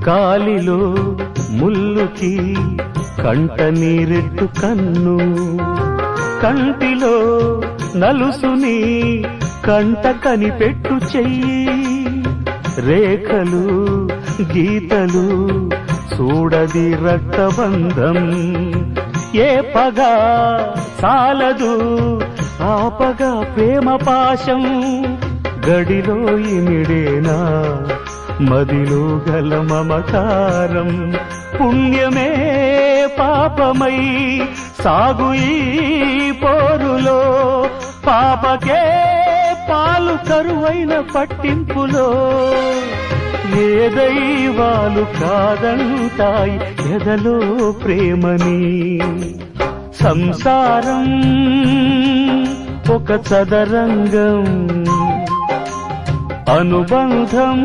కాలిలో ముల్లుకి కంట నీరెట్టు కన్ను, కంటిలో నలుసుని కంట కనిపెట్టు చెయ్యి, రేఖలు గీతలు చూడది రక్తబంధం, ఏ పగా సాలదు ఆపగా ప్రేమ పాశం, గడిలో ఇమిడేనా మదిలో గల మమకారం, పుణ్యమే పాపమై సాగు ఈ పోరులో, పాపకే పాలు కరువైన పట్టింపులో, ఏ దైవాలు కాదంటాయి ఎదలో ప్రేమని, సంసారం ఒక చదరంగం, అనుబంధం